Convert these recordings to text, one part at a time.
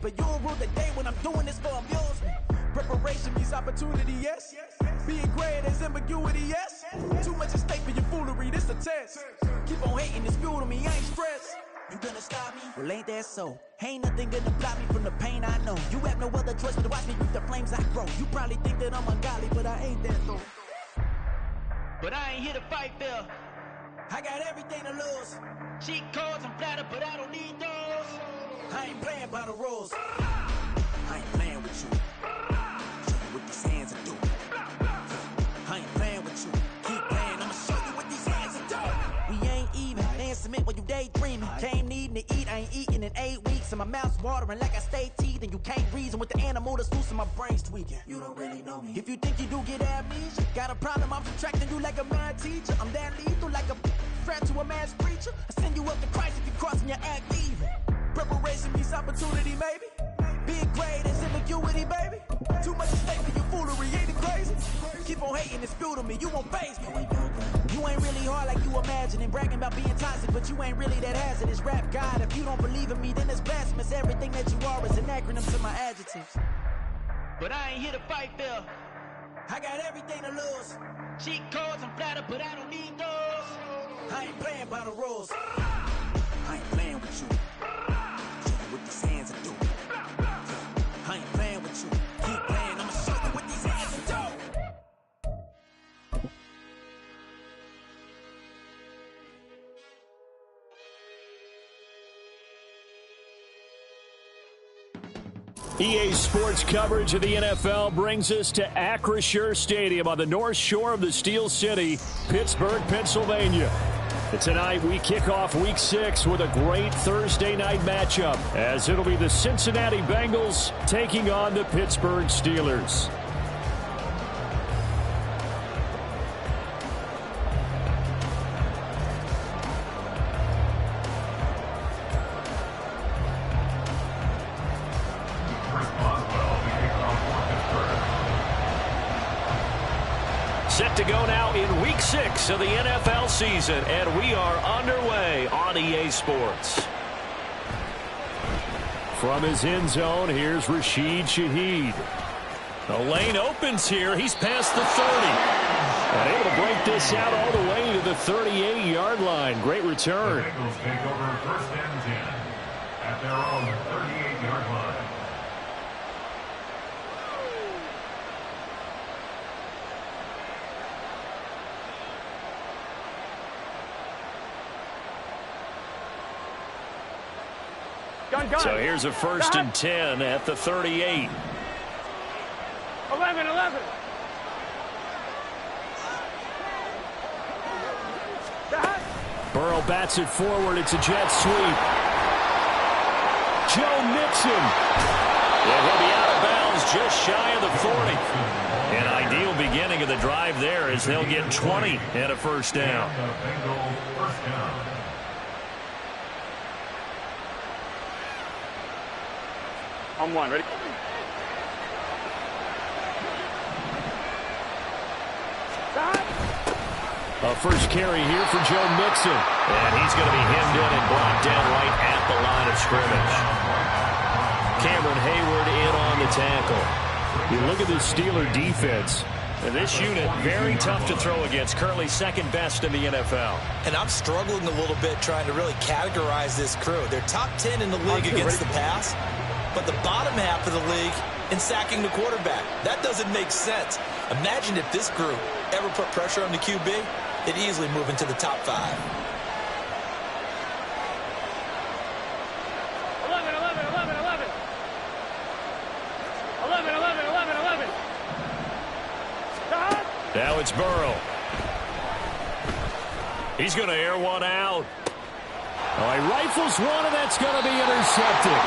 but you don't rule the day when I'm doing this for amusement. Preparation means opportunity, yes. Being great is ambiguity, yes. Too much at stake for your foolery, this a test. Keep on hating, it's fuel to me, I ain't stressed. You gonna stop me? Well, ain't that so? Ain't nothing gonna block me from the pain I know. You have no other choice but to watch me reap the flames I grow. You probably think that I'm ungodly, but I ain't that though. But I ain't here to fight, Phil. I got everything to lose. Cheat codes, I'm flattered, but I don't need those. I ain't playing by the rules. I ain't playing with you. Show you what these hands are doing. I ain't playing with you. Keep playing, I'ma show you what these hands are doing. We ain't even. Laying cement while you daydreaming. Came needing to eat, I ain't eating in 8 weeks. And my mouth's watering like I stay teething. You can't reason with the animal that's loose and my brain's tweaking. You don't really know me. If you think you do get amnesia, got a problem, I'm subtracting you like a mad teacher. I'm that lethal like a threat to a mass preacher. I send you up to Christ if you crossing your act evil. Preparation means opportunity, maybe. Being great is ambiguity, baby. Too much at stake for your foolery, ain't it crazy? Keep on hating, it's fuel to me, you won't face me. You ain't really hard like you imagining. Bragging about being toxic, but you ain't really that hazardous. Rap God, if you don't believe in me, then it's blasphemous. Everything that you are is an acronym to my adjectives. But I ain't here to fight, Phil. I got everything to lose. Cheat codes, I'm flattered, but I don't need those. I ain't playing by the rules. I ain't playing with you. Show you what these hands are doing. I ain't playing with you. Keep playing, I'ma show you what these hands are doing. EA Sports coverage of the NFL brings us to Acrisure Stadium on the north shore of the Steel City, Pittsburgh, Pennsylvania. And tonight we kick off Week 6 with a great Thursday night matchup, as it'll be the Cincinnati Bengals taking on the Pittsburgh Steelers. Set to go now in Week 6 of the NFL season, and we are underway on EA Sports. From his end zone, here's Rashid Shaheed. The lane opens here. He's past the 30. And able to break this out all the way to the 38-yard line. Great return. The Bengals take over first and 10 at their own 38-yard line. So here's a 1st and 10 at the 38. 11. Burrow bats it forward. It's a jet sweep. Joe Mixon. Yeah, he'll be out of bounds just shy of the 40. An ideal beginning of the drive there as they'll get 20 and a first down. On one, ready? A first carry here for Joe Mixon. And he's going to be hemmed in and brought down right at the line of scrimmage. Cameron Hayward in on the tackle. You look at the Steeler defense. And this unit, very tough to throw against, currently second best in the NFL. And I'm struggling a little bit trying to really categorize this crew. They're top 10 in the league against the pass, but the bottom half of the league in sacking the quarterback. That doesn't make sense. Imagine if this group ever put pressure on the QB, they'd easily move into the top 5. 11. Now it's Burrow. He's going to air one out. Oh, he rifles one, and that's going to be intercepted.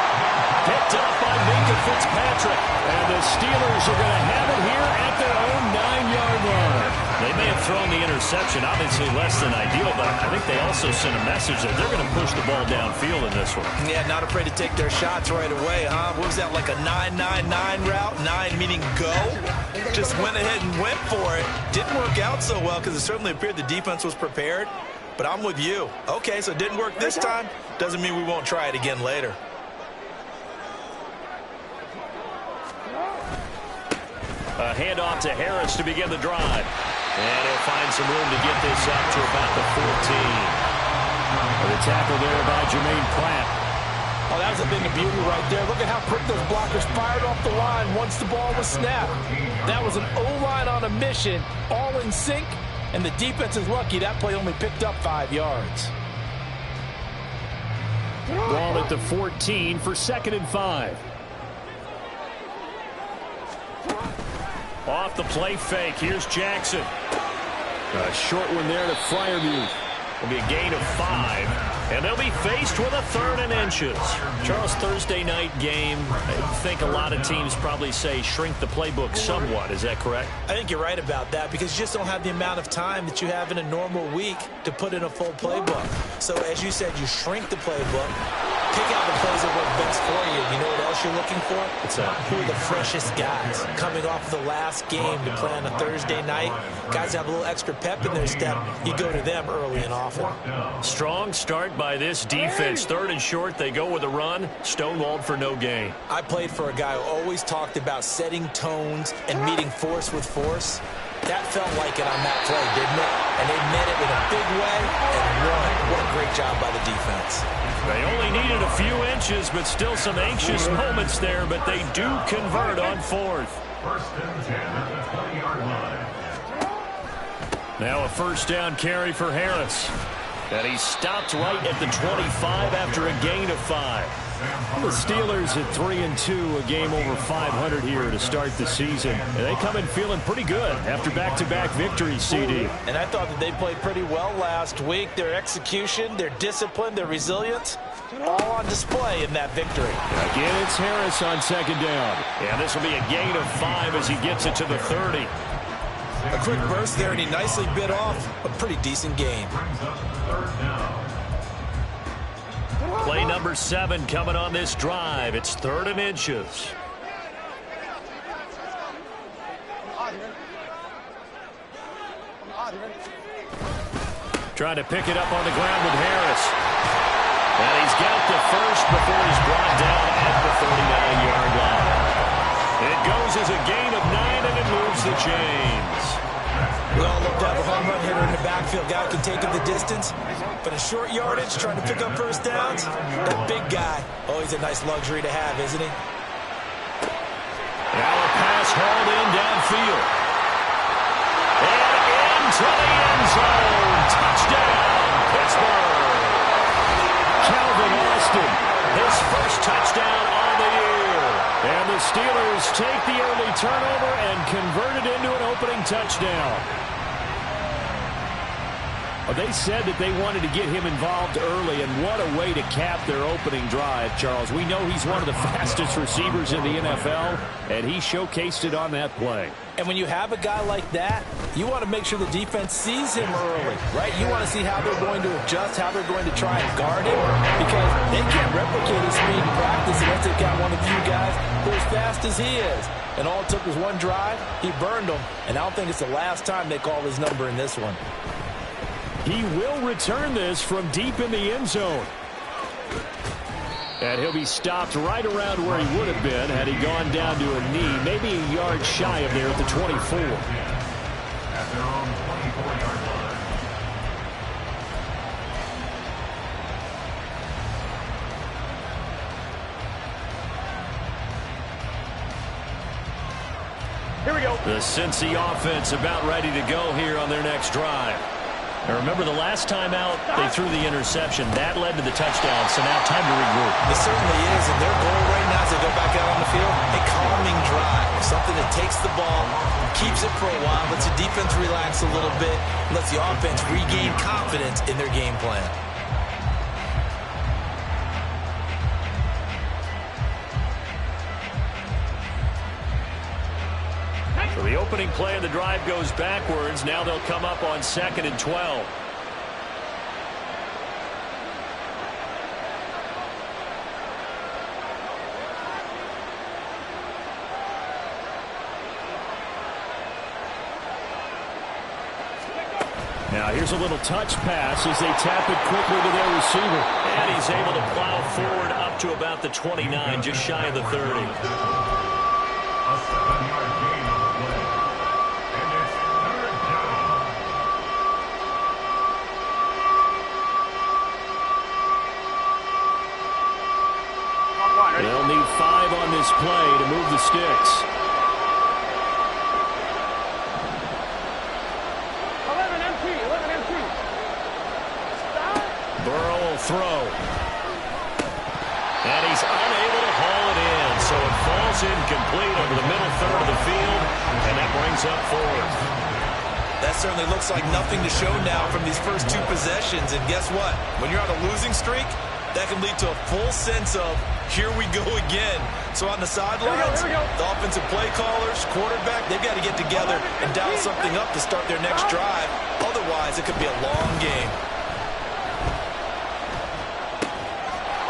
Picked up by Minkah Fitzpatrick. And the Steelers are going to have it here at their own 9-yard line. They may have thrown the interception, obviously less than ideal, but I think they also sent a message that they're going to push the ball downfield in this one. Yeah, not afraid to take their shots right away, huh? What was that, like a 9-9-9 route? 9 meaning go? Just went ahead and went for it. Didn't work out so well because it certainly appeared the defense was prepared. But I'm with you. Okay, so it didn't work this time. Doesn't mean we won't try it again later. handoff to Harris to begin the drive. And he'll find some room to get this up to about the 14. The tackle there by Jermaine Pratt. Oh, that was a thing of beauty right there. Look at how quick those blockers fired off the line once the ball was snapped. That was an O-line on a mission, all in sync, and the defense is lucky that play only picked up 5 yards. Ball at the 14 for 2nd and 5. Off the play fake. Here's Jackson. A short one there to Freiermuth. Will be a gain of 5, and they'll be faced with a 3rd and inches. Charles, Thursday night game, I think a lot of teams probably say shrink the playbook somewhat. Is that correct? I think you're right about that because you just don't have the amount of time that you have in a normal week to put in a full playbook. So as you said, you shrink the playbook, pick out the plays that work best for you. You know what else you're looking for? What's that? Who are the freshest guys coming off the last game to play on a Thursday night? Guys have a little extra pep in their step. You go to them early and often. Strong start by this defense. 3rd and short, they go with a run. Stonewalled for no gain. I played for a guy who always talked about setting tones and meeting force with force. That felt like it on that play, didn't it? And they met it in a big way and won. What a great job by the defense. They only needed a few inches, but still some anxious moments there, but they do convert on 4th. 1st and 10 at the 20-yard line. Now a 1st down carry for Harris. And he stopped right at the 25 after a gain of 5. The Steelers at 3-2, a game over 500 here to start the season. And they come in feeling pretty good after back-to-back victories, CD. And I thought that they played pretty well last week. Their execution, their discipline, their resilience, all on display in that victory. Again, it's Harris on 2nd down. And this will be a gain of 5 as he gets it to the 30. A quick burst there, and he nicely bit off a pretty decent gain. Play number 7 coming on this drive. It's 3rd and inches. Trying to pick it up on the ground with Harris. And he's got the first before he's brought down at the 39-yard line. It goes as a gain of 9, and it moves the chains. We all love to have a home run hitter in the backfield. Guy can take it the distance, but a short yardage, trying to pick up first downs, that big guy, always a nice luxury to have, isn't he? Now a pass hauled in downfield. And into the end zone. Touchdown, Pittsburgh. Calvin Austin, his first touchdown on the year. And the Steelers take the early turnover and convert it into an opening touchdown. They said that they wanted to get him involved early, and what a way to cap their opening drive, Charles. We know he's one of the fastest receivers in the NFL, and he showcased it on that play. And when you have a guy like that, you want to make sure the defense sees him early, right? You want to see how they're going to adjust, how they're going to try and guard him, because they can't replicate his speed in practice unless they've got one of the few guys who are as fast as he is. And all it took was one drive. He burned them, and I don't think it's the last time they call his number in this one. He will return this from deep in the end zone. And he'll be stopped right around where he would have been had he gone down to a knee, maybe a yard shy of there at the 24. At their own 24-yard line. Here we go. The Cincy offense about ready to go here on their next drive. Now remember, the last time out, they threw the interception. That led to the touchdown, so now time to regroup. It certainly is, and their goal right now as they go back out on the field, a calming drive, something that takes the ball, keeps it for a while, lets the defense relax a little bit, lets the offense regain confidence in their game plan. So the opening play of the drive goes backwards. Now they'll come up on 2nd and 12. Now here's a little touch pass as they tap it quickly to their receiver. And he's able to plow forward up to about the 29, just shy of the 30. A 7-yard gain on the play. They'll need 5 on this play to move the sticks. 11 MT. Burrow will throw. And he's unable to haul it in, so it falls incomplete over the middle third of the field, and that brings up 4th. That certainly looks like nothing to show now from these first 2 possessions, and guess what? When you're on a losing streak, that can lead to a full sense of, here we go again. So on the sidelines, the offensive play callers, quarterback, they've got to get together and dial something up to start their next drive. Otherwise, it could be a long game.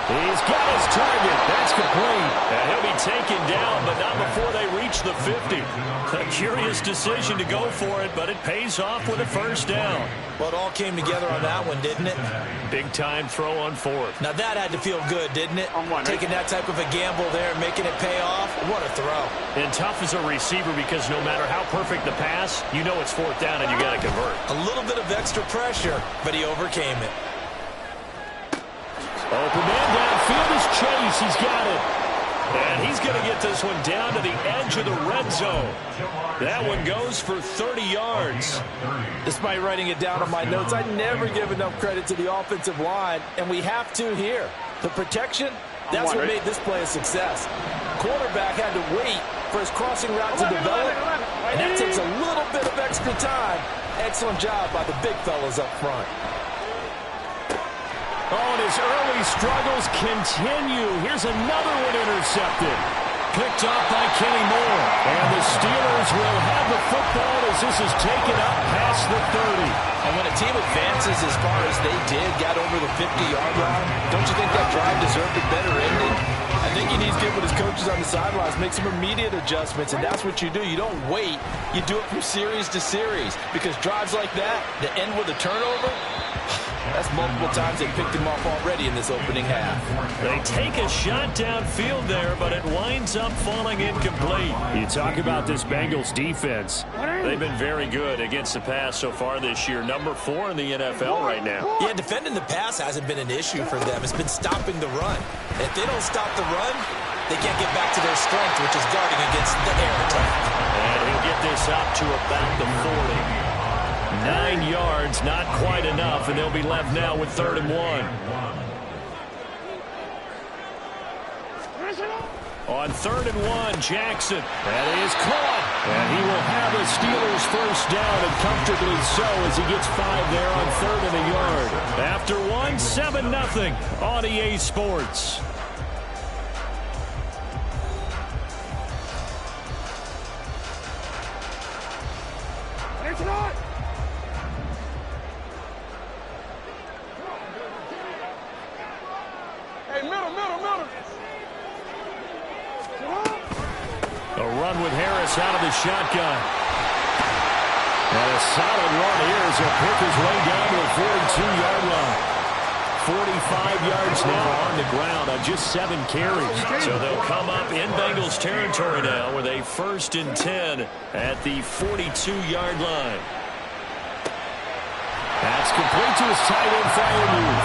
He's got his target. That's complete. And he'll be taken down, but not before they reach the 50. A curious decision to go for it, but it pays off with a first down. Well, it all came together on that one, didn't it? Big-time throw on 4th. Now that had to feel good, didn't it? Taking that type of a gamble there and making it pay off. What a throw. And tough as a receiver because no matter how perfect the pass, you know it's 4th down and you got to convert. A little bit of extra pressure, but he overcame it. Open man downfield is Chase. He's got it. And he's going to get this one down to the edge of the red zone. That one goes for 30 yards. Despite writing it down on my notes, I never give enough credit to the offensive line, and we have to here. The protection, that's what made this play a success. Quarterback had to wait for his crossing route to develop, and that takes a little bit of extra time. Excellent job by the big fellas up front. Oh, and his early struggles continue. Here's another one intercepted. Picked off by Kenny Moore. And the Steelers will have the football as this is taken up past the 30. And when a team advances as far as they did, got over the 50-yard line, don't you think that drive deserved a better ending? I think he needs to get with his coaches on the sidelines, make some immediate adjustments, and that's what you do. You don't wait. You do it from series to series, because drives like that end with a turnover, that's multiple times they picked him off already in this opening half. They take a shot downfield there, but it winds up falling incomplete. You talk about this Bengals defense. They've been very good against the pass so far this year. Number 4 in the NFL right now. Yeah, defending the pass hasn't been an issue for them. It's been stopping the run. If they don't stop the run, they can't get back to their strength, which is guarding against the air attack. And he'll get this up to about the 40. 9 yards, not quite enough, and they'll be left now with 3rd and 1. On 3rd and 1, Jackson. That is caught. And he will have the Steelers first down, and comfortably so as he gets 5 there on 3rd and a yard. After 1, 7-0 on EA Sports. A run with Harris out of the shotgun. And a solid run here as he'll pick his way down to the 42-yard line. 45 yards now on the ground on just 7 carries. So they'll come up in Bengals territory now with a 1st and 10 at the 42-yard line. That's complete to his tight end, Freiermuth.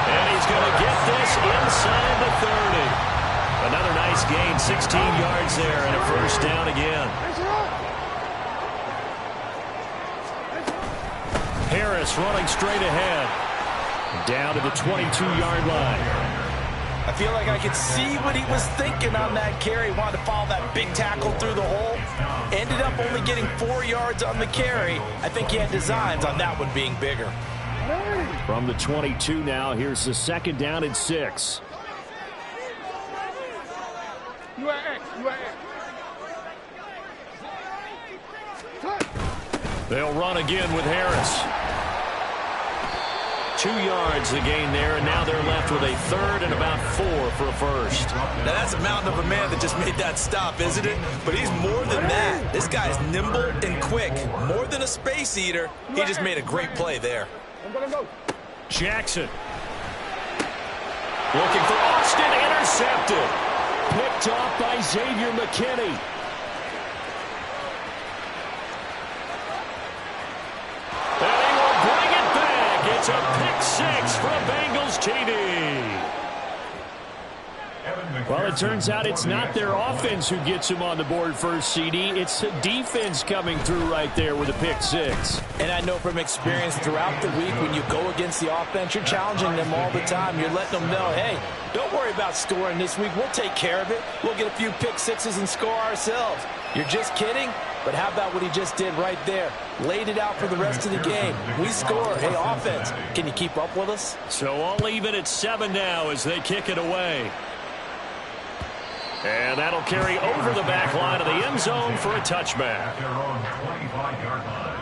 And he's going to get this inside the 30. Another nice gain, 16 yards there, and a first down again. Harris running straight ahead. Down to the 22-yard line. I feel like I could see what he was thinking on that carry. Wanted to follow that big tackle through the hole. Ended up only getting 4 yards on the carry. I think he had designs on that one being bigger. From the 22 now, here's the 2nd down and 6. They'll run again with Harris. 2 yards the gain there, and now they're left with a 3rd and about 4 for a first. Now that's a mountain of a man that just made that stop, isn't it? But he's more than that. This guy's nimble and quick. More than a space eater. He just made a great play there. Jackson. Looking for Austin, intercepted. Picked off by Xavier McKinney. And he will bring it back. It's a pick 6 for a Bengals TD. Well, it turns out it's not their offense who gets them on the board first, CD. It's the defense coming through right there with a pick six. And I know from experience throughout the week, when you go against the offense, you're challenging them all the time. You're letting them know, hey, don't worry about scoring this week. We'll take care of it. We'll get a few pick sixes and score ourselves. You're just kidding? But how about what he just did right there? Laid it out for the rest of the game. We score. Hey, offense, can you keep up with us? So all even at 7 now as they kick it away. And that'll carry over the back line of the end zone for a touchback. At their own 25-yard line.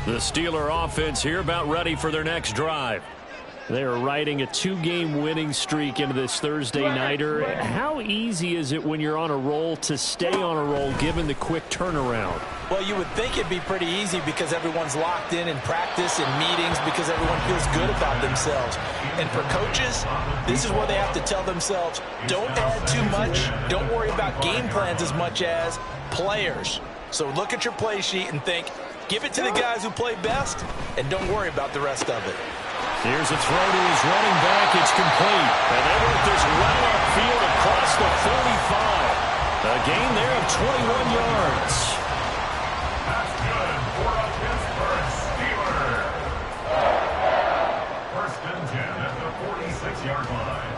The Steeler offense here about ready for their next drive. They are riding a 2-game winning streak into this Thursday nighter. How easy is it when you're on a roll to stay on a roll given the quick turnaround? Well, you would think it'd be pretty easy because everyone's locked in practice and meetings because everyone feels good about themselves. And for coaches, this is where they have to tell themselves, don't add too much. Don't worry about game plans as much as players. So look at your play sheet and think, give it to the guys who play best, and don't worry about the rest of it. Here's a throw to his running back. It's complete. And they work this well upfield across the 45. A gain there of 21 yards. That's good for a Pittsburgh Steeler. First and 10 at the 46-yard line.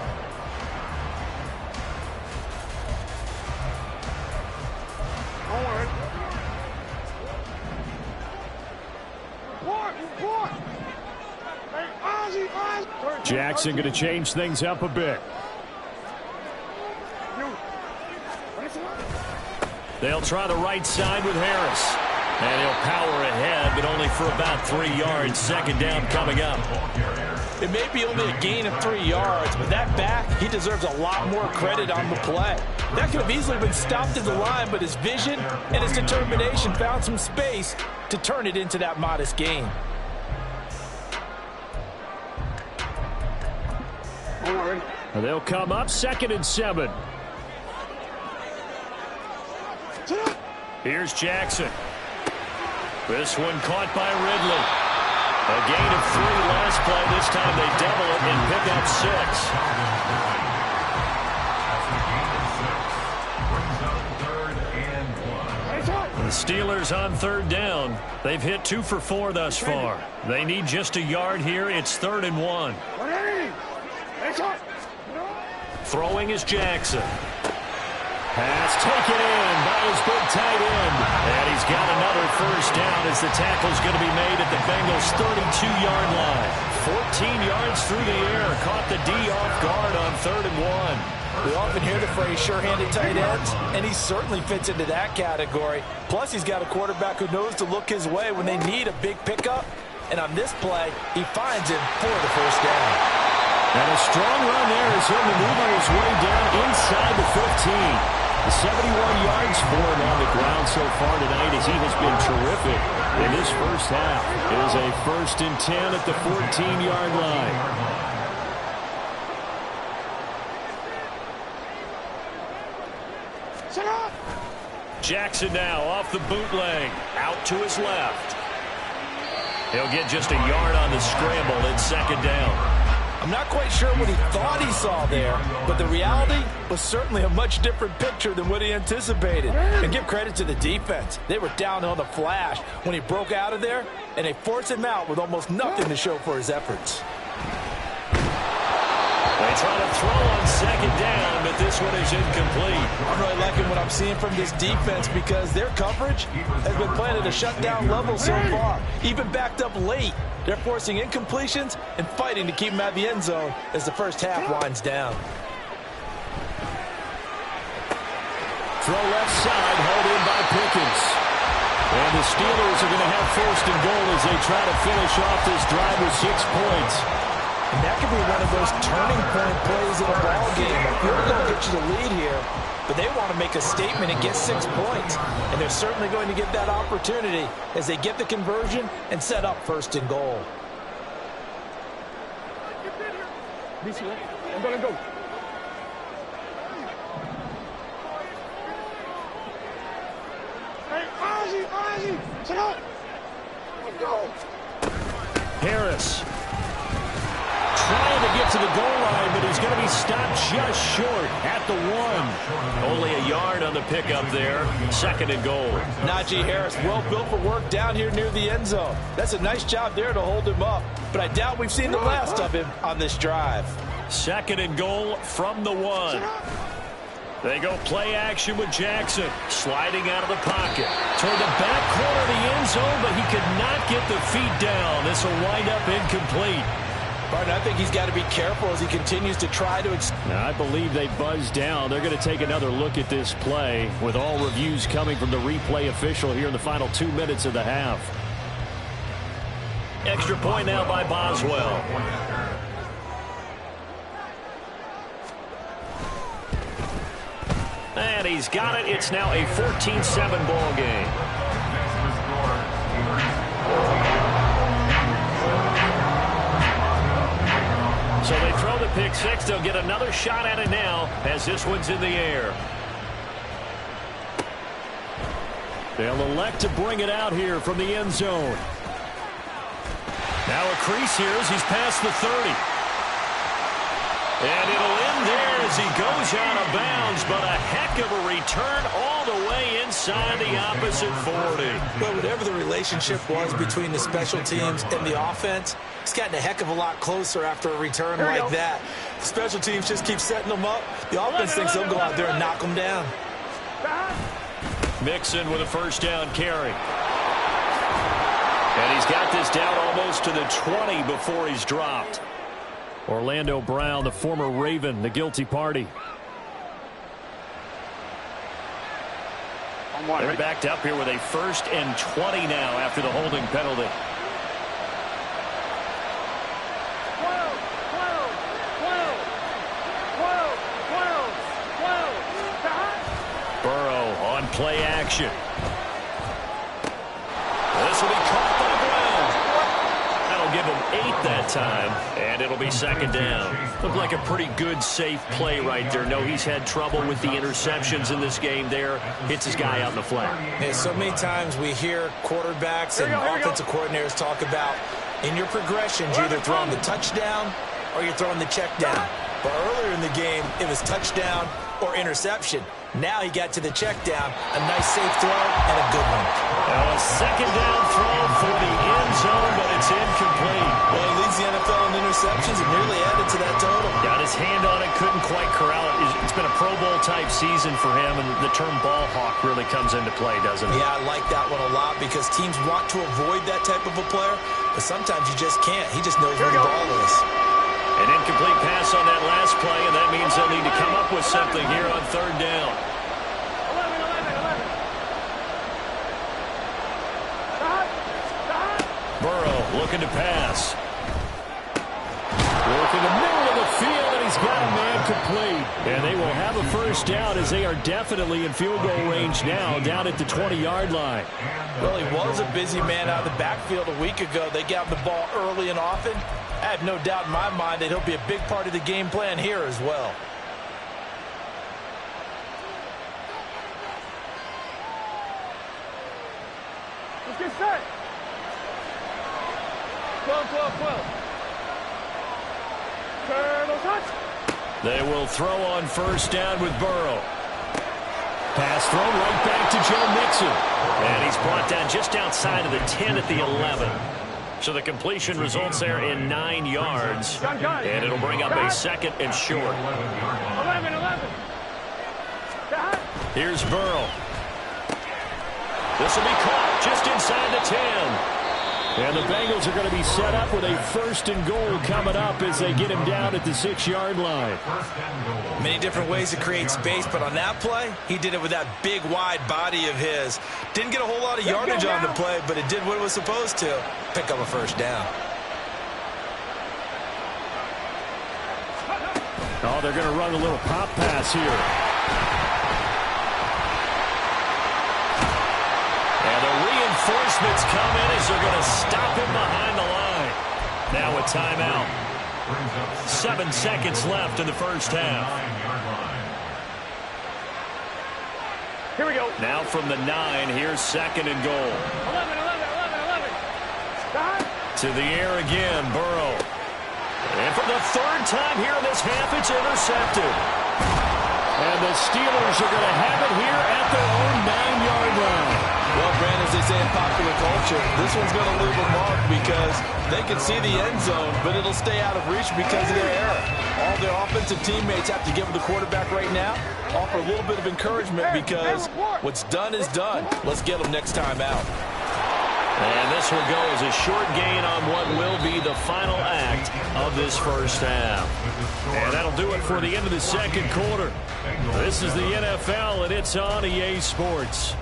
Jackson going to change things up a bit. They'll try the right side with Harris. And he'll power ahead, but only for about 3 yards. Second down coming up. It may be only a gain of 3 yards, but that back, he deserves a lot more credit on the play. That could have easily been stopped at the line, but his vision and his determination found some space to turn it into that modest gain. They'll come up 2nd and 7. Here's Jackson. This one caught by Ridley. A gain of 3 last play. This time they double it and pick up 6. The Steelers on 3rd down. They've hit 2 for 4 thus far. They need just a yard here. It's 3rd and 1. Throwing is Jackson. Pass taken in by his big tight end. And he's got another first down as the tackle's going to be made at the Bengals' 32-yard line. 14 yards through the air. Caught the D off guard on 3rd and 1. We often hear the phrase sure-handed tight ends, and he certainly fits into that category. Plus, he's got a quarterback who knows to look his way when they need a big pickup. And on this play, he finds him for the first down. And a strong run there as he'll maneuver his way down inside the 15. 71 yards for him on the ground so far tonight as he has been terrific in this first half. It is a 1st and 10 at the 14-yard line. Jackson now off the bootleg. Out to his left. He'll get just a yard on the scramble. It's 2nd down. I'm not quite sure what he thought he saw there, but the reality was certainly a much different picture than what he anticipated. And give credit to the defense. They were down on the flash when he broke out of there, and they forced him out with almost nothing to show for his efforts. They try to throw on 2nd down, but this one is incomplete. I'm really liking what I'm seeing from this defense because their coverage has been playing at a shutdown level so far, even backed up late. They're forcing incompletions and fighting to keep them out of the end zone as the first half winds down. Throw left side, held in by Pickens. And the Steelers are going to have 1st and goal as they try to finish off this drive with 6 points. And that could be one of those turning point plays in a ball game. A field goal gets you the lead here, but they want to make a statement and get 6 points. And they're certainly going to get that opportunity as they get the conversion and set up first and goal. Let's go. Harris trying to get to the goal line, but he's going to be stopped just short at the 1. Only a yard on the pickup there. 2nd and goal. Najee Harris, well built for work down here near the end zone. That's a nice job there to hold him up, but I doubt we've seen the last of him on this drive. 2nd and goal from the 1. They go play action with Jackson. Sliding out of the pocket. Toward the back corner of the end zone, but he could not get the feet down. This will wind up incomplete. Barton, I think he's got to be careful as he continues to try to... Now, I believe they buzzed down. They're going to take another look at this play with all reviews coming from the replay official here in the final 2 minutes of the half. Extra point now by Boswell. And he's got it. It's now a 14-7 ball game. So they throw the pick 6. They'll get another shot at it now as this one's in the air. They'll elect to bring it out here from the end zone. Now a crease here as he's past the 30. And it'll end there as he goes out of bounds, but a heck of a return all the way inside the opposite 40. Well, whatever the relationship was between the special teams and the offense, it's gotten a heck of a lot closer after a return like that. The special teams just keep setting them up. The offense thinks they'll go out there and knock them down. Mixon with a first down carry. And he's got this down almost to the 20 before he's dropped. Orlando Brown, the former Raven, the guilty party. They're backed up here with a 1st and 20 now after the holding penalty. Burrow on play action. This will be caught by Brown. That'll give him 8 that time, and it'll be 2nd down. Looked like a pretty good, safe play right there. No, he's had trouble with the interceptions in this game there. Hits his guy out in the flat. Yeah, so many times we hear quarterbacks and offensive coordinators talk about in your progressions, you're either throwing the touchdown or you're throwing the check down. But earlier in the game, it was touchdown or interception. Now he got to the check down, a nice safe throw, and a good one. Now a 2nd down throw for the end zone, but it's incomplete. Well, he leads the NFL in interceptions and nearly added to that total. Got his hand on it, couldn't quite corral it. It's been a Pro Bowl-type season for him, and the term ball hawk really comes into play, doesn't it? Yeah, I like that one a lot because teams want to avoid that type of a player, but sometimes you just can't. He just knows where the ball is. An incomplete pass on that last play, and that means they'll need to come up with something here on 3rd down. 11. Burrow looking to pass. Working the middle of the field, and he's got a man complete. And they will have a first down as they are definitely in field goal range now, down at the 20-yard line. Well, he was a busy man out of the backfield a week ago. They got the ball early and often. I have no doubt in my mind that he'll be a big part of the game plan here as well. Let's get set. 12, 12, 12. Turtle touch. They will throw on first down with Burrow. Pass thrown right back to Joe Mixon. And he's brought down just outside of the 10 at the 11. So the completion results there in 9 yards. And it'll bring up a 2nd and short. 11. Here's Burrow. This will be caught just inside the 10. And the Bengals are going to be set up with a 1st and goal coming up as they get him down at the 6-yard line. Many different ways to create space, but on that play, he did it with that big, wide body of his. Didn't get a whole lot of yardage on the play, but it did what it was supposed to. Pick up a first down. Oh, they're going to run a little pop pass here. And the reinforcements come in as they're going to stop him behind the line. Now a timeout. 7 seconds left in the first half. Here we go. Now from the 9, here's 2nd and goal. 11. Stop. To the air again, Burrow. And for the 3rd time here in this half, it's intercepted. And the Steelers are going to have it here at their own 9-yard line. Well, Brandon, as they say in popular culture, this one's going to leave a mark because they can see the end zone, but it'll stay out of reach because of their error. All their offensive teammates have to give the quarterback right now, offer a little bit of encouragement because what's done is done. Let's get them next time out. And this will go as a short gain on what will be the final act of this first half. And that'll do it for the end of the second quarter. This is the NFL, and it's on EA Sports.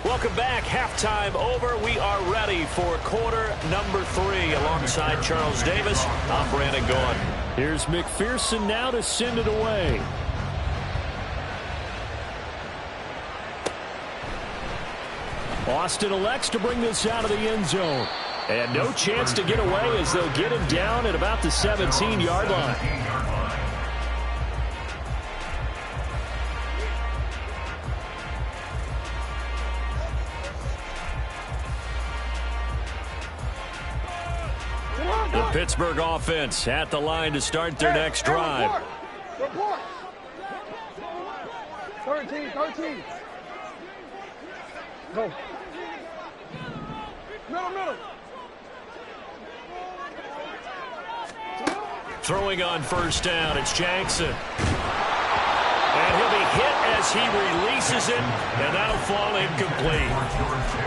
Welcome back. Halftime over. We are ready for quarter number 3. Alongside Charles Davis, I'm Brandon Gaudin. Here's McPherson now to send it away. Austin elects to bring this out of the end zone. And no chance to get away as they'll get him down at about the 17-yard line. The Pittsburgh offense at the line to start their next drive. Report. 13. Go. Middle. Throwing on first down, it's Jackson. And he'll be hit as he releases it, and that'll fall incomplete.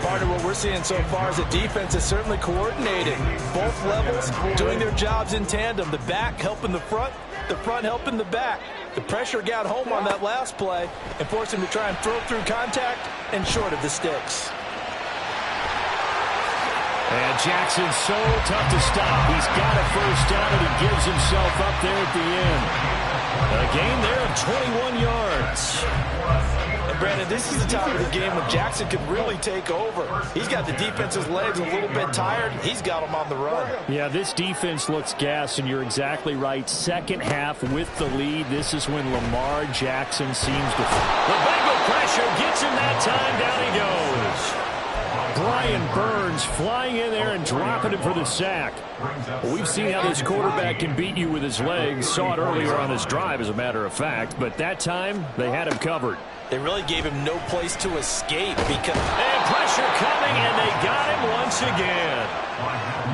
Part of what we're seeing so far is the defense is certainly coordinating. Both levels doing their jobs in tandem. The back helping the front helping the back. The pressure got home on that last play and forced him to try and throw through contact and short of the sticks. And Jackson's so tough to stop. He's got a first down, and he gives himself up there at the end. A gain there of 21 yards. And Brandon, this is the time of the game when Jackson can really take over. He's got the defense's legs a little bit tired. He's got them on the run. Yeah, this defense looks gassed, and you're exactly right. Second half with the lead. This is when Lamar Jackson seems to... The Bengal pressure gets him that time. Down he goes. Brian Burns flying in there and dropping him for the sack. Well, we've seen how this quarterback can beat you with his legs. Saw it earlier on this drive, as a matter of fact. But that time, they had him covered. They really gave him no place to escape because... And pressure coming, and they got him once again.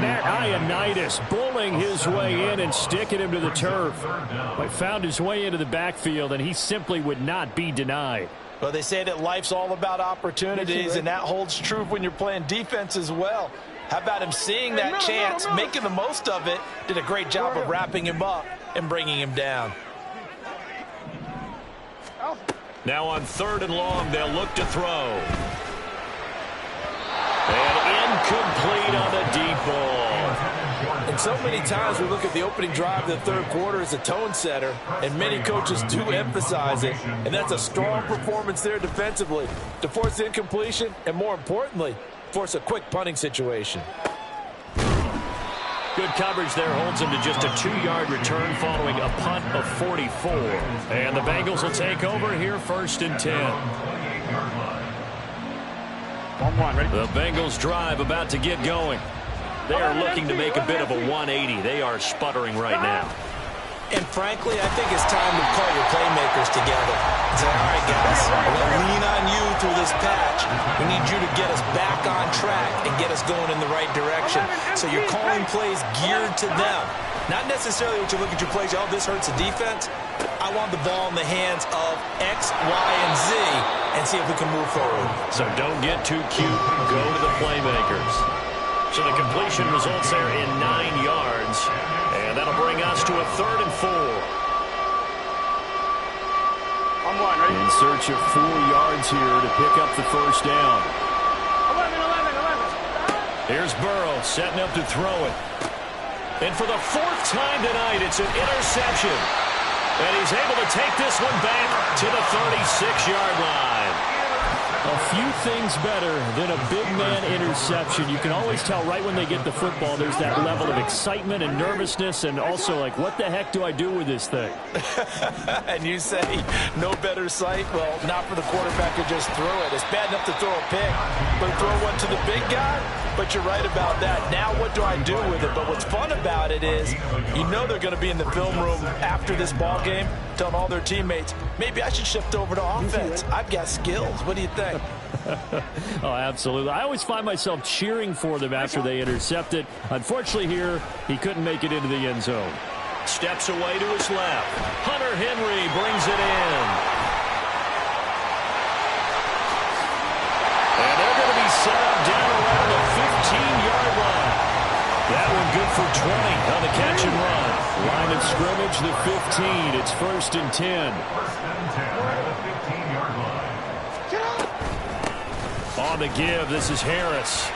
Matt Ioannidis bullying his way in and sticking him to the turf. But found his way into the backfield, and he simply would not be denied. Well, they say that life's all about opportunities, and that holds true when you're playing defense as well. How about him seeing that chance, making the most of it, did a great job of wrapping him up and bringing him down. Now on 3rd and long, they'll look to throw. And incomplete on the deep ball. And so many times we look at the opening drive of the third quarter as a tone setter, and many coaches do emphasize it, and that's a strong performance there defensively to force incompletion and, more importantly, force a quick punting situation. Good coverage there holds him to just a 2-yard return following a punt of 44. And the Bengals will take over here 1st and 10. 1-1, ready? The Bengals drive about to get going. They are looking to make a bit of a 180. They are sputtering right now. And frankly, I think it's time to call your playmakers together and say, all right, guys, we're going to lean on you through this patch. We need you to get us back on track and get us going in the right direction. So you're calling plays geared to them. Not necessarily what you look at your plays, oh, this hurts the defense. I want the ball in the hands of X, Y, and Z and see if we can move forward. So don't get too cute. Go to the playmakers. So the completion results there in 9 yards. And that'll bring us to a 3rd and 4. On 1-1, ready? In search of 4 yards here to pick up the first down. 11. Here's Burrow setting up to throw it. And for the 4th time tonight, it's an interception. And he's able to take this one back to the 36-yard line. A few things better than a big man interception. You can always tell right when they get the football, there's that level of excitement and nervousness, and also like, what the heck do I do with this thing? And you say no better sight? Well, not for the quarterback to just throw it. It's bad enough to throw a pick, but throw one to the big guy? But you're right about that. Now what do I do with it? But what's fun about it is you know they're going to be in the film room after this ball game telling all their teammates, maybe I should shift over to offense. I've got skills. What do you think? Oh, absolutely. I always find myself cheering for them after they intercept it. Unfortunately here, he couldn't make it into the end zone. Steps away to his left. Hunter Henry brings it in. And they're going to be set up down around the 15-yard line. That one good for 20 on the catch and run. Line of scrimmage, the 15. It's 1st and 10. 1st and 10 at the 15-yard line. On the give, this is Harris.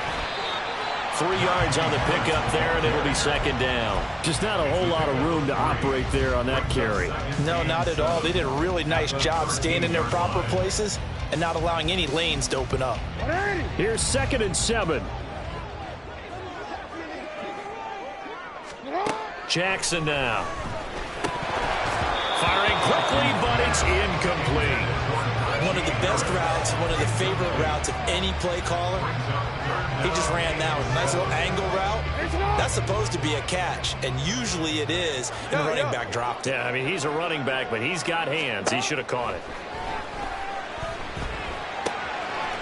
3 yards on the pickup there, and it'll be 2nd down. Just not a whole lot of room to operate there on that carry. No, not at all. They did a really nice job staying in their proper places and not allowing any lanes to open up. Here's 2nd and 7. Jackson now. Firing quickly, but it's incomplete. One of the best routes, one of the favorite routes of any play caller. He just ran that one. Nice little angle route. That's supposed to be a catch, and usually it is, and the running back dropped it. Yeah, I mean, he's a running back, but he's got hands. He should have caught it.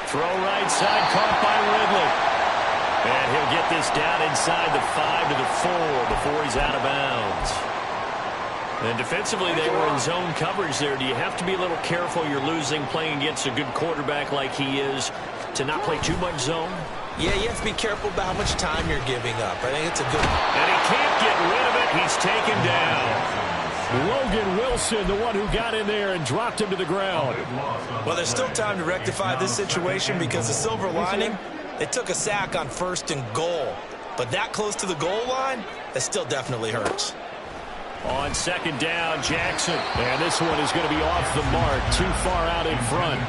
Throw right side, caught by Ridley. And he'll get this down inside the 5 to the 4 before he's out of bounds. And defensively, they were in zone coverage there. Do you have to be a little careful? You're losing, playing against a good quarterback like he is, to not play too much zone? Yeah, you have to be careful about how much time you're giving up. I think it's a good... And he can't get rid of it. He's taken down. Logan Wilson, the one who got in there and dropped him to the ground. Well, there's still time to rectify this situation because the silver lining, they took a sack on 1st and goal. But that close to the goal line, that still definitely hurts. On 2nd down, Jackson. And this one is going to be off the mark, too far out in front.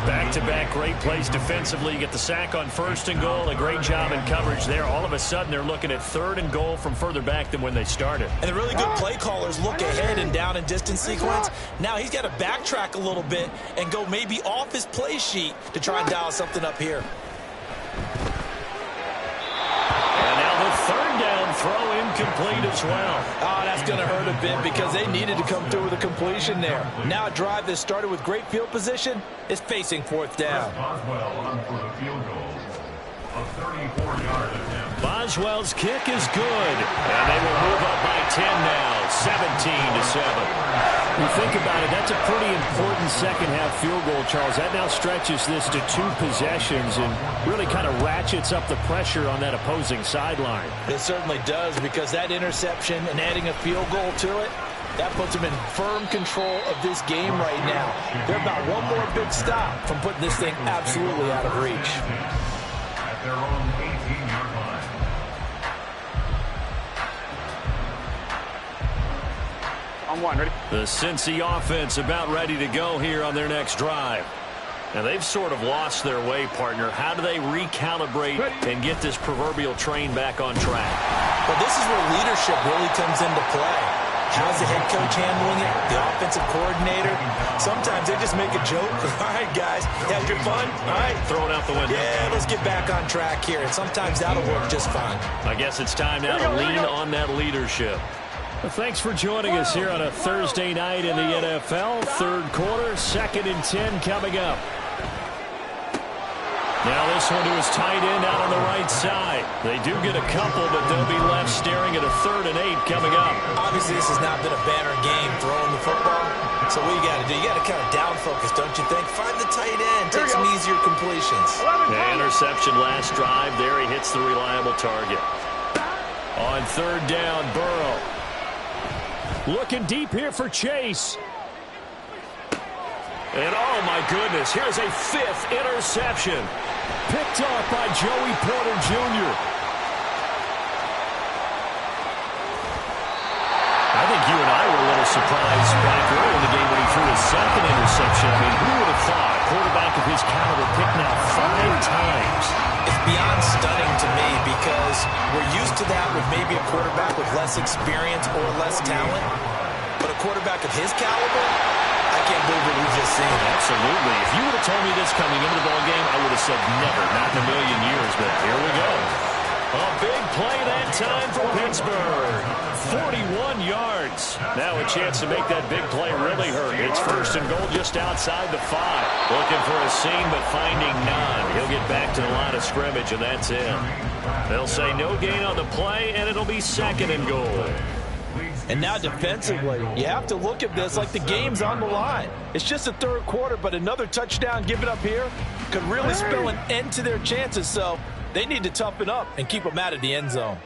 Back-to-back great plays defensively. You get the sack on 1st and goal. A great job in coverage there. All of a sudden, they're looking at 3rd and goal from further back than when they started. And the really good play callers look ahead and down and distance sequence. Now he's got to backtrack a little bit and go maybe off his play sheet to try and dial something up here. And now the 3rd down throw incomplete as well. Oh, that's going to hurt a bit because they needed to come through with a completion there. Now a drive that started with great field position is facing 4th down. Boswell on for the field goal. A 34-yard attempt. Boswell's kick is good. And they will move up by 10 now, 17-7. You think about it, that's a pretty important second-half field goal, Charles. That now stretches this to 2 possessions and really kind of ratchets up the pressure on that opposing sideline. It certainly does because that interception and adding a field goal to it, that puts them in firm control of this game right now. They're about one more big stop from putting this thing absolutely out of reach. At their own 18-yard line. On 1, ready? The Cincy offense about ready to go here on their next drive. Now, they've sort of lost their way, partner. How do they recalibrate and get this proverbial train back on track? Well, this is where leadership really comes into play. How's the head coach handling it? The offensive coordinator? Sometimes they just make a joke. All right, guys, you had your fun? All right. Throw it out the window. Yeah, let's get back on track here. And sometimes that'll work just fine. I guess it's time now to lean on that leadership. Well, thanks for joining us here on a Thursday night in the NFL. 3rd quarter, 2nd and 10 coming up. Now this one to his tight end out on the right side. They do get a couple, but they'll be left staring at a 3rd and 8 coming up. Obviously, this has not been a banner game throwing the football. So what you got to do, you got to kind of down focus, don't you think? Find the tight end, take some easier completions. The interception last drive. There he hits the reliable target. On 3rd down, Burrow. Looking deep here for Chase. And oh my goodness, here's a 5th interception. Picked off by Joey Porter Jr. I think you and I were a little surprised back early in the game when he threw his 2nd interception. I mean, who would have thought a quarterback of his caliber picked now 5 times? It's beyond stunning to me because we're used to that with maybe a quarterback with less experience or less talent. But a quarterback of his caliber, I can't believe what we've just seen. Absolutely. If you would have told me this coming into the ballgame, I would have said never, not in a million years. But here we go. A big play that time for Pittsburgh. 41 yards. Now a chance to make that big play really hurt. It's 1st and goal just outside the 5. Looking for a seam, but finding none. He'll get back to the line of scrimmage, and that's it. They'll say no gain on the play, and it'll be 2nd and goal. And now defensively, you have to look at this like the game's on the line. It's just the 3rd quarter, but another touchdown given up here could really spell an end to their chances. So they need to toughen up and keep them out of the end zone.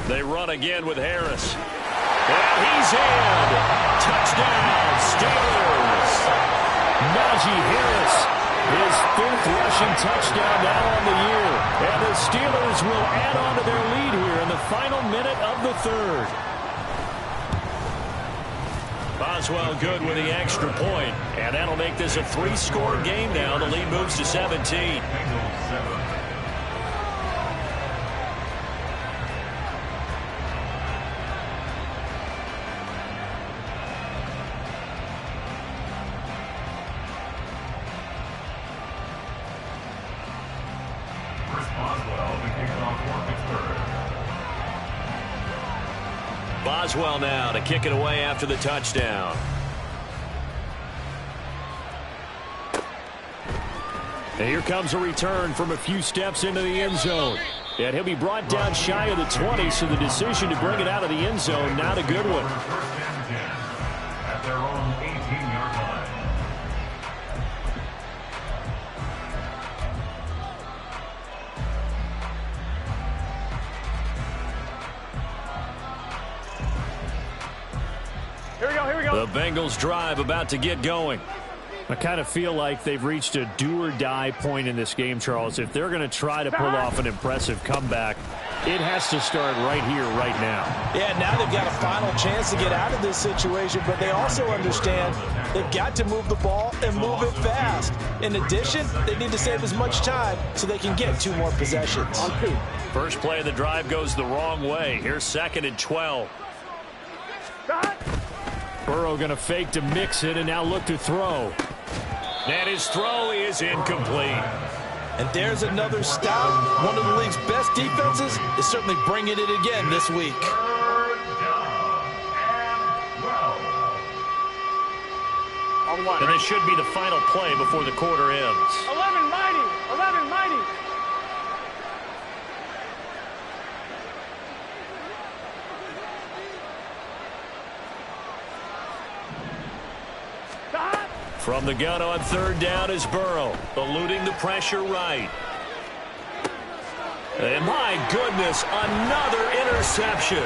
They run again with Harris. And he's in. Touchdown, Steelers. Najee Harris, his 5th rushing touchdown now on the year. And the Steelers will add on to their lead here in the final minute of the 3rd. Boswell good with the extra point. And that'll make this a 3-score game now. The lead moves to 17. Boswell now to kick it away after the touchdown. And here comes a return from a few steps into the end zone. And he'll be brought down shy of the 20, so the decision to bring it out of the end zone, not a good one. At their own 18-yard line. Here we go. The Bengals drive about to get going. I kind of feel like they've reached a do-or-die point in this game, Charles. If they're going to try to pull off an impressive comeback, it has to start right here, right now. Yeah, now they've got a final chance to get out of this situation, but they also understand they've got to move the ball and move it fast. In addition, they need to save as much time so they can get 2 more possessions. First play of the drive goes the wrong way. Here's 2nd and 12. Burrow going to fake to mix it and now look to throw. And his throw is incomplete. And there's another stop. One of the league's best defenses is certainly bringing it again this week. 3rd down and 12. And this should be the final play before the quarter ends. 11 mighty. 11 mighty. From the gun on 3rd down is Burrow, eluding the pressure right. And my goodness, another interception.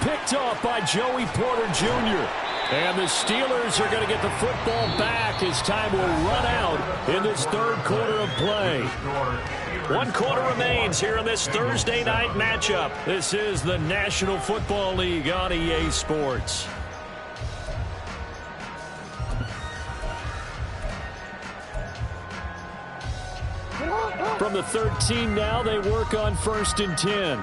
Picked off by Joey Porter Jr. And the Steelers are going to get the football back as time will run out in this 3rd quarter of play. 1 quarter remains here in this Thursday night matchup. This is the National Football League on EA Sports. From the 13 now, they work on 1st and 10.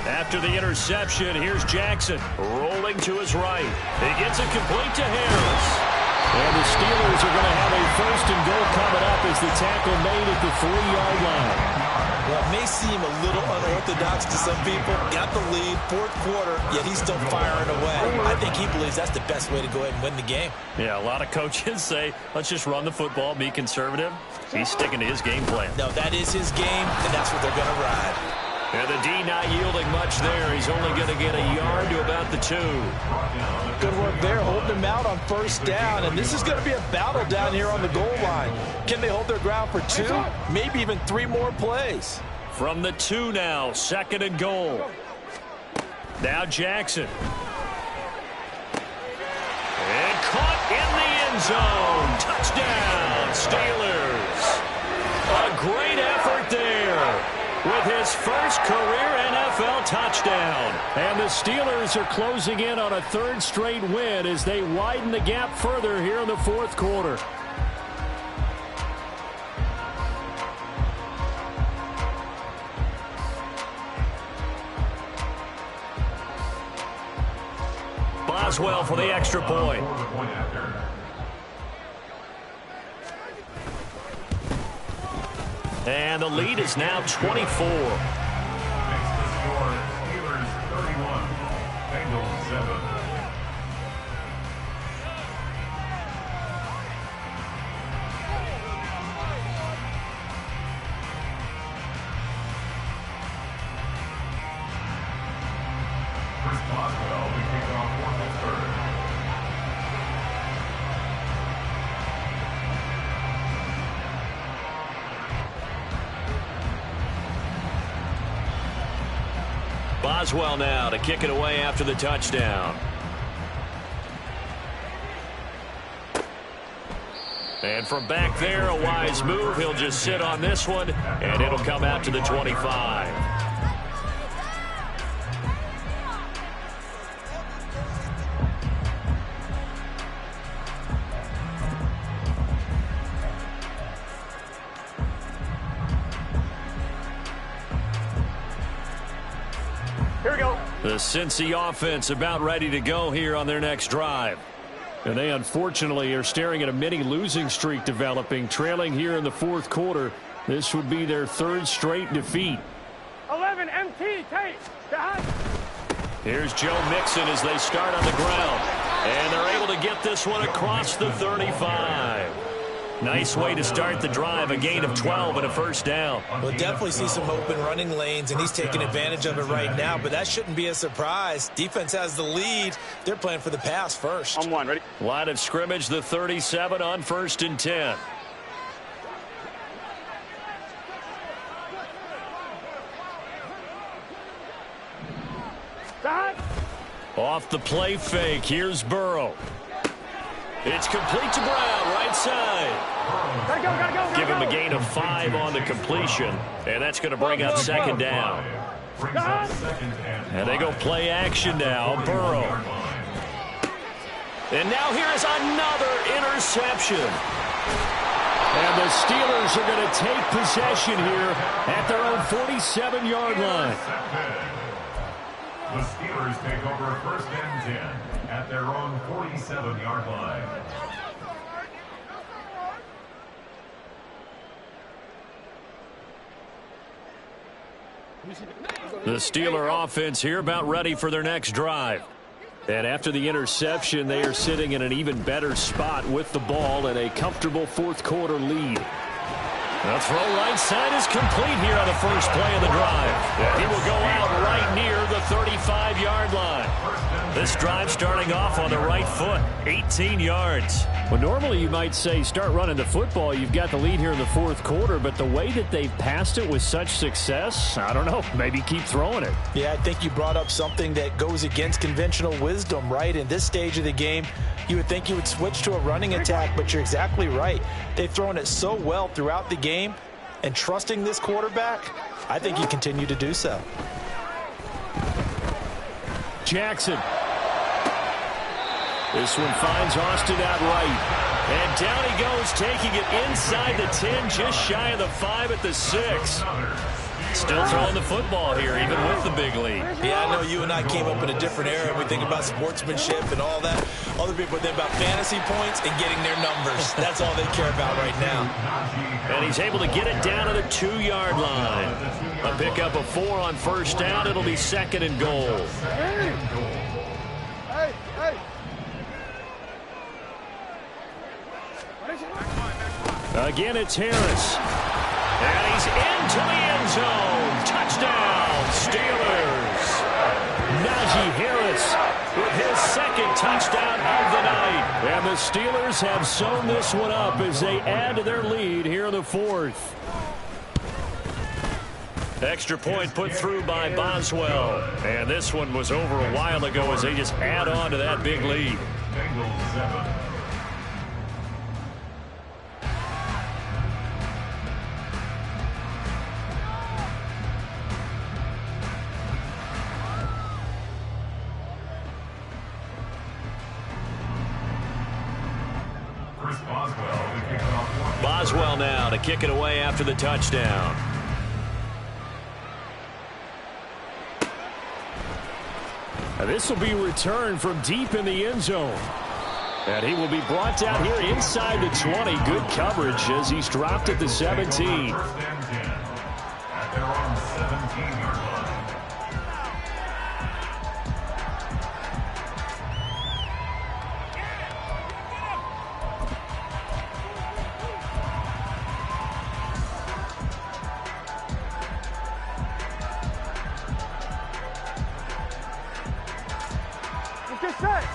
After the interception, here's Jackson rolling to his right. He gets it complete to Harris. And the Steelers are going to have a 1st and goal coming up as the tackle made at the 3-yard line. Well, it may seem a little unorthodox to some people. Got the lead, 4th quarter, yet he's still firing away. I think he believes that's the best way to go ahead and win the game. Yeah, a lot of coaches say, let's just run the football, be conservative. He's sticking to his game plan. No, that is his game, and that's what they're going to ride. And the D not yielding much there. He's only going to get a yard to about the 2. Good work there, holding him out on 1st down, and this is going to be a battle down here on the goal line. Can they hold their ground for 2, maybe even 3 more plays? From the 2 now, 2nd and goal. Now Jackson. caught in the end zone. Touchdown, Steelers. A great effort there with his first career NFL touchdown. And the Steelers are closing in on a third straight win as they widen the gap further here in the fourth quarter. Boswell for the extra point. And the lead is now 24. Makes the score Steelers 31, Bengals 7. Chris Boswell will kick off fourth and third. Boswell now to kick it away after the touchdown. And from back there, a wise move. He'll just sit on this one, and it'll come out to the 25. Here we go. The Cincy offense about ready to go here on their next drive. And they unfortunately are staring at a mini losing streak developing, trailing here in the fourth quarter. This would be their third straight defeat. 11 MT, Tate. Here's Joe Mixon as they start on the ground. And they're able to get this one across the 35. Nice way to start the drive, a gain of 12 and a first down. We'll definitely see some open running lanes, and he's taking advantage of it right now, but that shouldn't be a surprise. Defense has the lead. They're playing for the pass first. On one, ready? Line of scrimmage, the 37 on 1st and 10. Off the play fake, here's Burrow. It's complete to Brown, right side. Gotta go. Give him a gain of 5 on the completion, and that's going to bring up second down. And they go play action now, Burrow. And now here is another interception. And the Steelers are going to take possession here at their own 47-yard line. The Steelers take over 1st and 10 at their own 47-yard line. The Steeler offense here about ready for their next drive. And after the interception, they are sitting in an even better spot with the ball and a comfortable fourth quarter lead. The throw right side is complete here on the first play of the drive. And he will go out right near the 35-yard line. This drive starting off on the right foot, 18 yards. Well, normally you might say start running the football. You've got the lead here in the fourth quarter, but the way that they've passed it with such success, I don't know, maybe keep throwing it. Yeah, I think you brought up something that goes against conventional wisdom, right? In this stage of the game, you would think you would switch to a running attack, but you're exactly right. They've thrown it so well throughout the game, and trusting this quarterback, I think you continue to do so. Jackson. This one finds Austin out right. And down he goes, taking it inside the 10, just shy of the 5 at the 6. Still throwing the football here, even with the big lead. Yeah, I know you and I came up in a different era. We think about sportsmanship and all that. Other people think about fantasy points and getting their numbers. That's all they care about right now. And he's able to get it down to the 2-yard line. A pickup of 4 on first down. It'll be 2nd and goal. Hey. Again, it's Harris. And he's into the end zone. Touchdown, Steelers. Najee Harris with his 2nd touchdown of the night. And the Steelers have sewn this one up as they add to their lead here in the 4th. Extra point put through by Boswell. And this one was over a while ago as they just add on to that big lead. Bengals 7. Boswell now to kick it away after the touchdown. This will be returned from deep in the end zone. And he will be brought down here inside the 20. Good coverage as he's dropped at the 17. First and 10 at their own 17-yard line.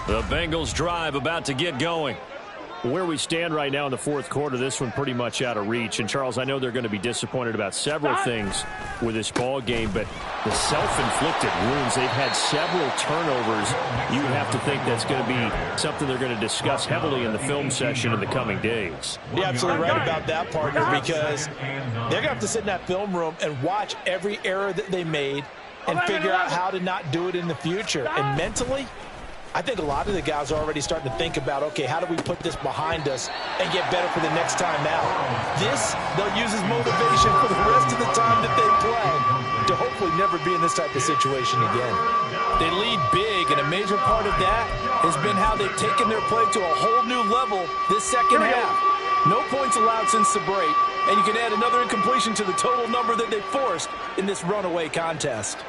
The Bengals drive about to get going. Where we stand right now in the fourth quarter, this one pretty much out of reach. And, Charles, I know they're going to be disappointed about several things with this ball game, but the self-inflicted wounds, they've had several turnovers. You have to think that's going to be something they're going to discuss heavily in the film session in the coming days. You're absolutely right about that, partner, because they're going to have to sit in that film room and watch every error that they made and figure out how to not do it in the future. And mentally, I think a lot of the guys are already starting to think about, okay, how do we put this behind us and get better for the next time out? This, they'll use as motivation for the rest of the time that they play to hopefully never be in this type of situation again. They lead big, and a major part of that has been how they've taken their play to a whole new level this second half. No points allowed since the break, and you can add another incompletion to the total number that they forced in this runaway contest.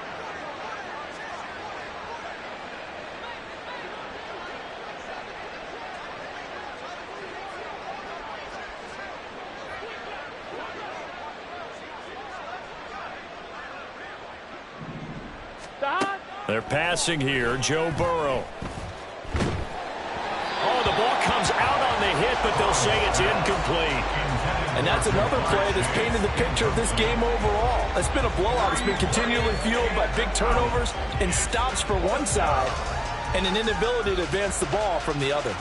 They're passing here, Joe Burrow. Oh, the ball comes out on the hit, but they'll say it's incomplete. And that's another play that's painted the picture of this game overall. It's been a blowout. It's been continually fueled by big turnovers and stops for one side and an inability to advance the ball from the other.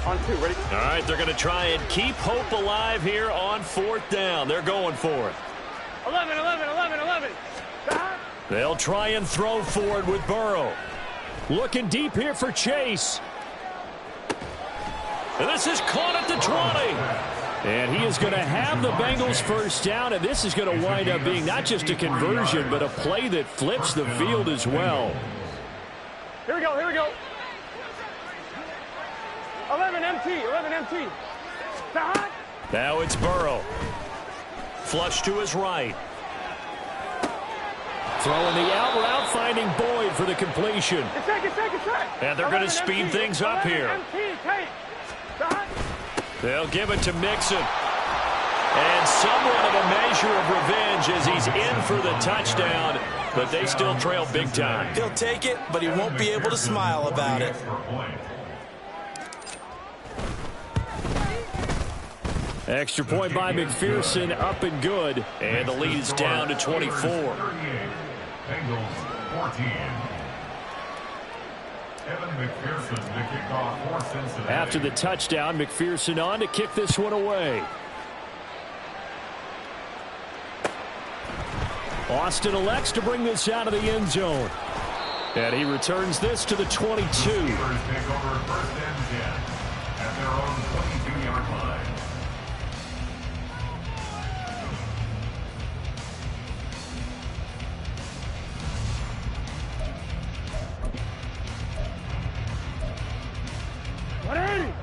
On 2, ready? All right, they're going to try and keep hope alive here on fourth down. They're going for it. 11. They'll try and throw forward with Burrow. Looking deep here for Chase. And this is caught at the 20. And he is going to have the Bengals first down, and this is going to wind up being not just a conversion, but a play that flips the field as well. Here we go. 11 MT. Now it's Burrow. Flush to his right. Throwing the out route, finding Boyd for the completion. And they're going to speed things up here. They'll give it to Mixon. And somewhat of a measure of revenge as he's in for the touchdown, but they still trail big time. He'll take it, but he won't be able to smile about it. Extra point by McPherson, up and good. And the lead is down to 24. Bengals 14. Evan McPherson to kick off for Cincinnati. After the touchdown, McPherson on to kick this one away. Austin elects to bring this out of the end zone. And he returns this to the 22. Steelers take over first and 10 at their own 22-yard line.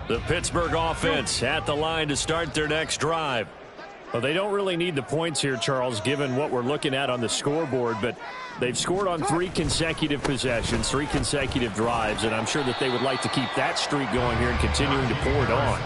The Pittsburgh offense at the line to start their next drive. Well, they don't really need the points here, Charles, given what we're looking at on the scoreboard, but they've scored on 3 consecutive possessions, 3 consecutive drives, and I'm sure that they would like to keep that streak going here and continuing to pour it on.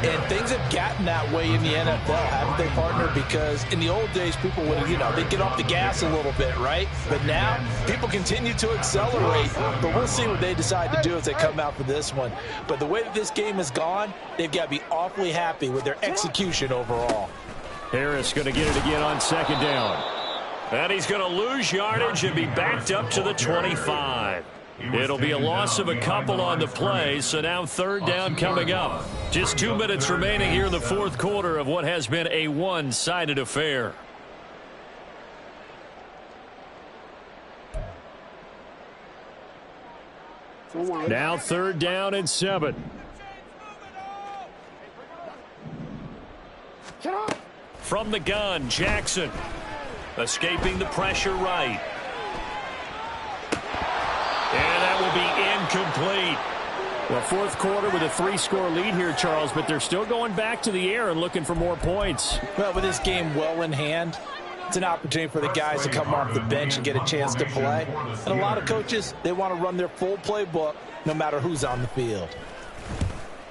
And things have gotten that way in the NFL, haven't they, partner? Because in the old days, people would, they'd get off the gas a little bit, right? But now, people continue to accelerate, but we'll see what they decide to do as they come out for this one. But the way that this game has gone, they've got to be awfully happy with their execution overall. Harris going to get it again on 2nd down. And he's going to lose yardage and be backed up to the 25. It'll be a loss of a couple on the play, so now 3rd down coming up. Just 2 minutes remaining here in the 4th quarter of what has been a one-sided affair. Now 3rd down and 7. From the gun, Jackson. Escaping the pressure right. And that will be incomplete. Well, 4th quarter with a 3-score lead here, Charles, but they're still going back to the air and looking for more points. Well, with this game well in hand, it's an opportunity for the guys to come off the bench and get a chance to play. And a lot of coaches, they want to run their full playbook no matter who's on the field.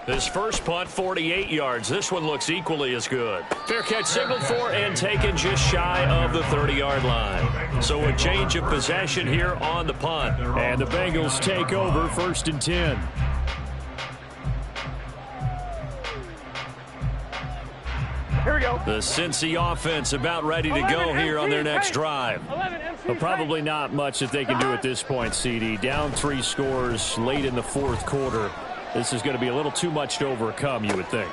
This first punt, 48 yards. This one looks equally as good. Fair catch signaled for and taken just shy of the 30-yard line. So a change of possession here on the punt. And the Bengals take over 1st and 10. Here we go. The Cincy offense about ready to go here on their next drive. But probably not much that they can do at this point, CD. Down 3 scores late in the 4th quarter. This is going to be a little too much to overcome, you would think.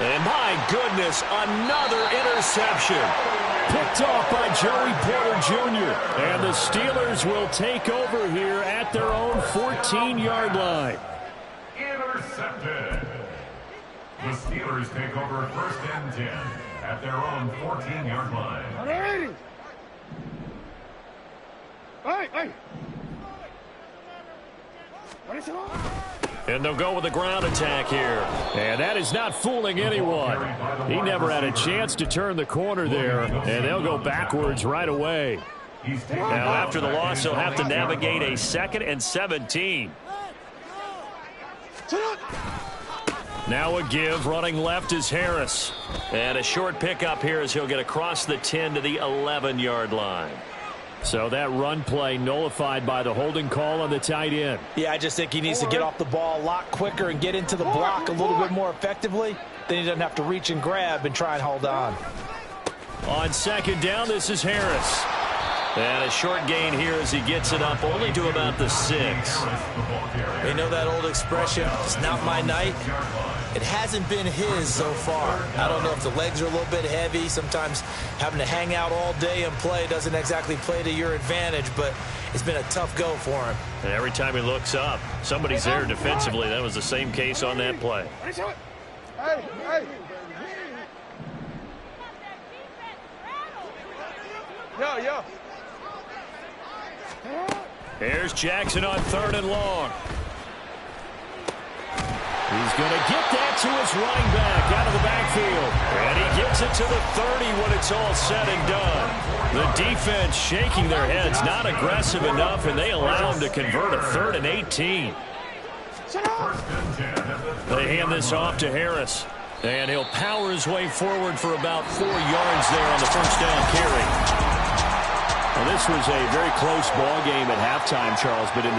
And my goodness, another interception. Picked off by Joey Porter Jr. And the Steelers will take over here at their own 14-yard line. Intercepted. The Steelers take over 1st and 10 at their own 14-yard line. Hey. And they'll go with the ground attack here. And that is not fooling anyone. He never had a chance to turn the corner there. And they'll go backwards right away. Now, after the loss, they'll have to navigate a 2nd and 17. Now a give. Running left is Harris. And a short pickup here as he'll get across the 10 to the 11-yard line. So that run play nullified by the holding call on the tight end. Yeah, I just think he needs to get off the ball a lot quicker and get into the block a little bit more effectively. Then he doesn't have to reach and grab and try and hold on. On 2nd down, this is Harris. And a short gain here as he gets it up only to about the 6. You know that old expression, it's not my night? It hasn't been his so far. I don't know if the legs are a little bit heavy. Sometimes having to hang out all day and play doesn't exactly play to your advantage, but it's been a tough go for him. And every time he looks up, somebody's there defensively. That was the same case on that play. Hey. Yo. Here's Jackson on 3rd and long. He's going to get that to his running back out of the backfield. And he gets it to the 30 when it's all said and done. The defense shaking their heads, not aggressive enough, and they allow him to convert a 3rd and 18. They hand this off to Harris. And he'll power his way forward for about 4 yards there on the 1st down carry. Well, this was a very close ball game at halftime, Charles, but in the